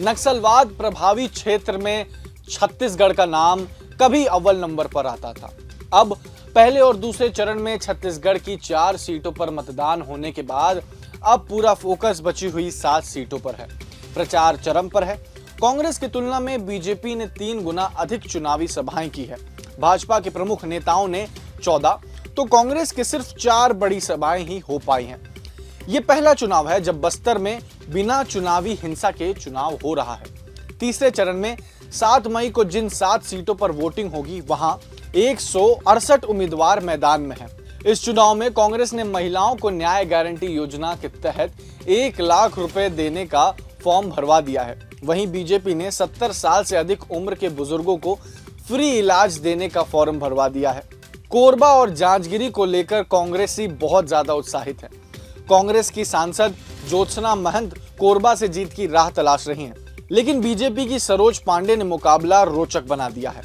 नक्सलवाद प्रभावी क्षेत्र में छत्तीसगढ़ का नाम कभी अव्वल नंबर पर आता था। अब पहले और दूसरे चरण में छत्तीसगढ़ की 4 सीटों पर मतदान होने के बाद अब पूरा फोकस बची हुई 7 सीटों पर है। प्रचार चरम पर है। कांग्रेस की तुलना में बीजेपी ने 3 गुना अधिक चुनावी सभाएं की है। भाजपा के प्रमुख नेताओं ने 14 तो कांग्रेस के सिर्फ 4 बड़ी सभाएं ही हो पाई हैं। ये पहला चुनाव है जब बस्तर में बिना चुनावी हिंसा के चुनाव हो रहा है। तीसरे चरण में 7 मई को जिन 7 सीटों पर वोटिंग होगी वहां 168 उम्मीदवार मैदान में हैं। इस चुनाव में कांग्रेस ने महिलाओं को न्याय गारंटी योजना के तहत 1 लाख रुपए देने का फॉर्म भरवा दिया है। वहीं बीजेपी ने 70 साल से अधिक उम्र के बुजुर्गों को फ्री इलाज देने का फॉर्म भरवा दिया है। कोरबा और जांजगीरी को लेकर कांग्रेसी बहुत ज्यादा उत्साहित है। कांग्रेस की सांसद ज्योत्सना महंत कोरबा से जीत की राह तलाश रही हैं, लेकिन बीजेपी की सरोज पांडे ने मुकाबला रोचक बना दिया है।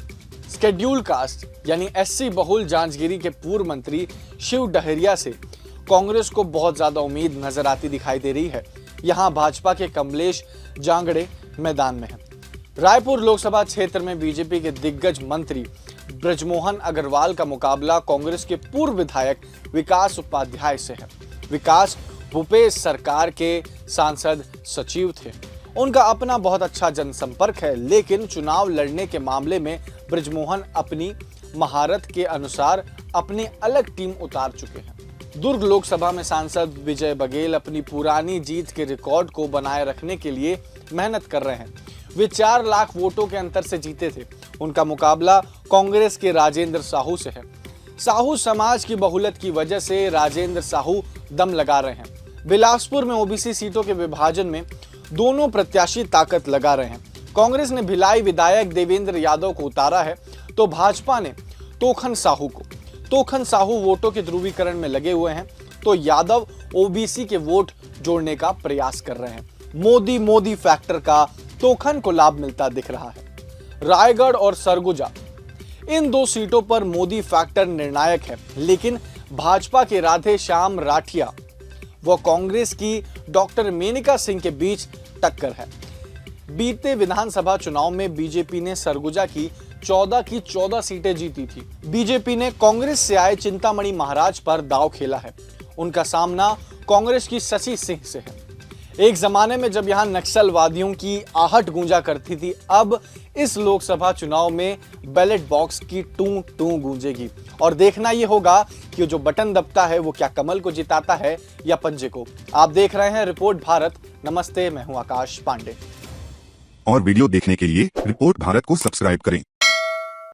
शेड्यूल कास्ट यानी एससी बहुल जांजगीरी के पूर्व मंत्री शिव डहरिया से कांग्रेस को बहुत ज्यादा उम्मीद नजर आती दिखाई दे रही है। यहां भाजपा के कमलेश जांगड़े मैदान में हैं। रायपुर लोकसभा क्षेत्र में बीजेपी के दिग्गज मंत्री ब्रजमोहन अग्रवाल का मुकाबला कांग्रेस के पूर्व विधायक विकास उपाध्याय से है। विकास भूपेश सरकार के सांसद सचिव थे। उनका अपना बहुत अच्छा जनसंपर्क है, लेकिन चुनाव लड़ने के मामले में ब्रजमोहन अपनी महारत के अनुसार अपनी अलग टीम उतार चुके हैं। दुर्ग लोकसभा में सांसद विजय बघेल अपनी पुरानी जीत के रिकॉर्ड को बनाए रखने के लिए मेहनत कर रहे हैं। वे 4 लाख वोटों के अंतर से जीते थे। उनका मुकाबला कांग्रेस के राजेंद्र साहू से है। साहू समाज की बहुलत की वजह से राजेंद्र साहू दम लगा रहे हैं। बिलासपुर में ओबीसी सीटों के विभाजन में दोनों प्रत्याशी ताकत लगा रहे हैं। कांग्रेस ने भिलाई विधायक देवेंद्र यादव को उतारा है तो भाजपा ने तोखन साहू वोटों के ध्रुवीकरण में लगे हुए हैं, तो यादव ओबीसी के वोट जोड़ने का प्रयास कर रहे हैं। मोदी फैक्टर का तोखन को लाभ मिलता दिख रहा है। रायगढ़ और सरगुजा इन 2 सीटों पर मोदी फैक्टर निर्णायक है, लेकिन भाजपा के राधे श्याम राठिया व कांग्रेस की डॉक्टर मेनका सिंह के बीच टक्कर है। बीते विधानसभा चुनाव में बीजेपी ने सरगुजा की 14 सीटें जीती थी। बीजेपी ने कांग्रेस से आए चिंतामणि महाराज पर दांव खेला है। उनका सामना कांग्रेस की शशि सिंह से है। एक जमाने में जब यहां नक्सलवादियों की आहट गूंजा करती थी, अब इस लोकसभा चुनाव में बैलेट बॉक्स की टू टू गूंजेगी और देखना यह होगा कि जो बटन दबता है वो क्या कमल को जिताता है या पंजे को। आप देख रहे हैं रिपोर्ट भारत। नमस्ते, मैं हूं आकाश पांडे। और वीडियो देखने के लिए रिपोर्ट भारत को सब्सक्राइब करें।